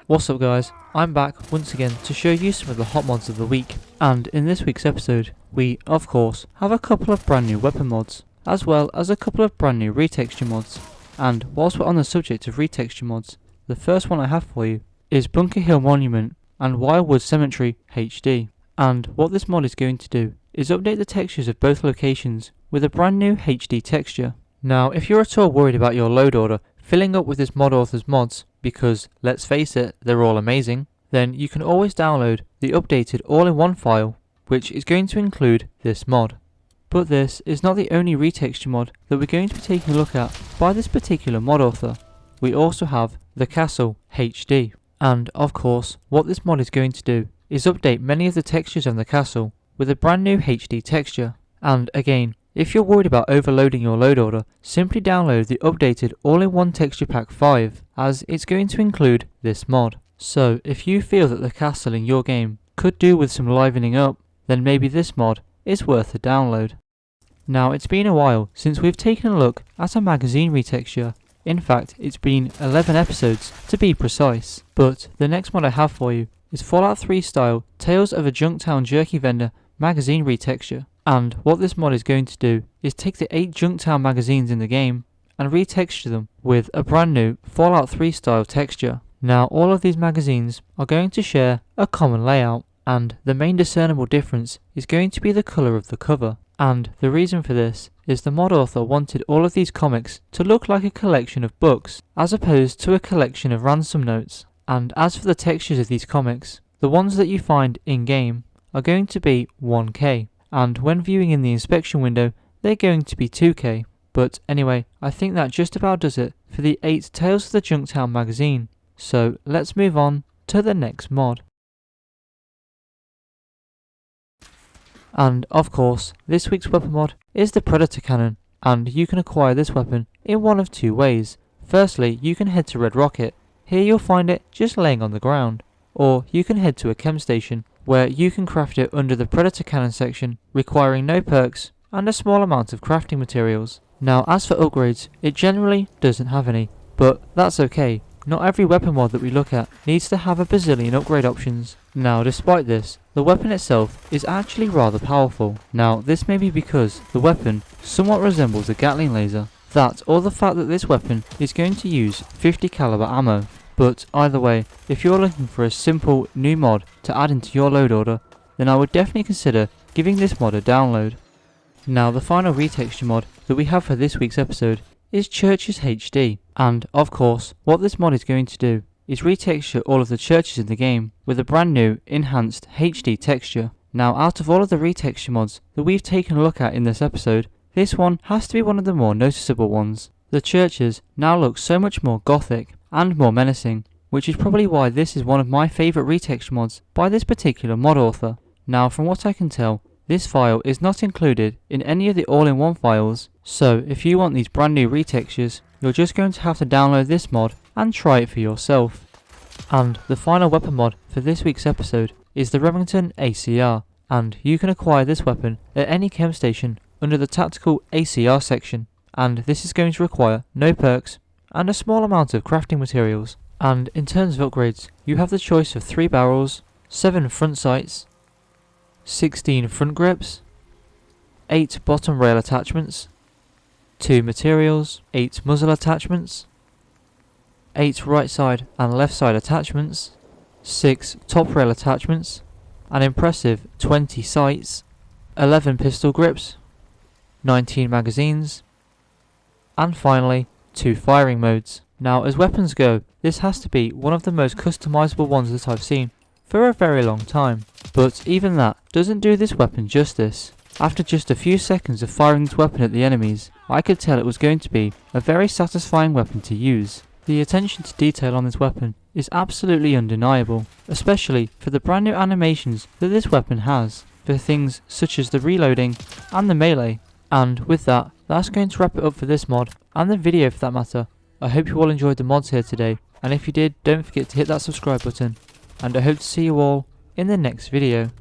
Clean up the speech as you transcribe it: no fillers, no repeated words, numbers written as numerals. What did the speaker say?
What's up guys, I'm back once again to show you some of the hot mods of the week, and in this week's episode we of course have a couple of brand new weapon mods, as well as a couple of brand new retexture mods. And whilst we're on the subject of retexture mods, the first one I have for you is Bunker Hill Monument and Wildwood Cemetery HD. And what this mod is going to do is update the textures of both locations with a brand new HD texture. Now if you're at all worried about your load order filling up with this mod author's mods, because let's face it, they're all amazing, then you can always download the updated all-in-one file, which is going to include this mod. But this is not the only retexture mod that we're going to be taking a look at by this particular mod author. We also have the Castle HD. And of course, what this mod is going to do is update many of the textures on the castle with a brand new HD texture. And again, if you're worried about overloading your load order, simply download the updated all-in-one texture pack 5, as it's going to include this mod. So if you feel that the castle in your game could do with some livening up, then maybe this mod is worth a download. Now it's been a while since we've taken a look at a magazine retexture. In fact, it's been 11 episodes to be precise. But the next mod I have for you is Fallout 3 style Tales of a Junktown Jerky Vendor magazine retexture. And what this mod is going to do is take the 8 Junktown magazines in the game and retexture them with a brand new Fallout 3 style texture. Now all of these magazines are going to share a common layout, and the main discernible difference is going to be the colour of the cover. And the reason for this is the mod author wanted all of these comics to look like a collection of books as opposed to a collection of ransom notes. And as for the textures of these comics, the ones that you find in game are going to be 1K. And when viewing in the inspection window, they're going to be 2K. But anyway, I think that just about does it for the 8 Tales of the Junktown magazine. So let's move on to the next mod. And of course, this week's weapon mod is the Predator Cannon, and you can acquire this weapon in one of two ways. Firstly, you can head to Red Rocket. Here you'll find it just laying on the ground. Or you can head to a chem station, where you can craft it under the Predator Cannon section, requiring no perks and a small amount of crafting materials. Now as for upgrades, it generally doesn't have any, but that's okay. Not every weapon mod that we look at needs to have a bazillion upgrade options. Now despite this, the weapon itself is actually rather powerful. Now this may be because the weapon somewhat resembles a Gatling laser, that or the fact that this weapon is going to use 50 caliber ammo. But either way, if you're looking for a simple new mod to add into your load order, then I would definitely consider giving this mod a download. Now the final retexture mod that we have for this week's episode is Churches HD. And of course, what this mod is going to do is retexture all of the churches in the game with a brand new enhanced HD texture. Now out of all of the retexture mods that we've taken a look at in this episode, this one has to be one of the more noticeable ones. The churches now look so much more gothic and more menacing, which is probably why this is one of my favourite retexture mods by this particular mod author. Now from what I can tell, this file is not included in any of the all-in-one files, so if you want these brand new retextures, you're just going to have to download this mod and try it for yourself. And the final weapon mod for this week's episode is the Remington ACR, and you can acquire this weapon at any chem station under the tactical ACR section, and this is going to require no perks and a small amount of crafting materials. And in terms of upgrades, you have the choice of 3 barrels, 7 front sights, 16 front grips, 8 bottom rail attachments, 2 materials, 8 muzzle attachments, 8 right side and left side attachments, 6 top rail attachments, an impressive 20 sights, 11 pistol grips, 19 magazines, and finally 2 firing modes. Now as weapons go, this has to be one of the most customizable ones that I've seen for a very long time. But even that doesn't do this weapon justice. After just a few seconds of firing this weapon at the enemies, I could tell it was going to be a very satisfying weapon to use. The attention to detail on this weapon is absolutely undeniable, especially for the brand new animations that this weapon has, for things such as the reloading and the melee. And with that, that's going to wrap it up for this mod, and the video for that matter. I hope you all enjoyed the mods here today, and if you did, don't forget to hit that subscribe button, and I hope to see you all in the next video.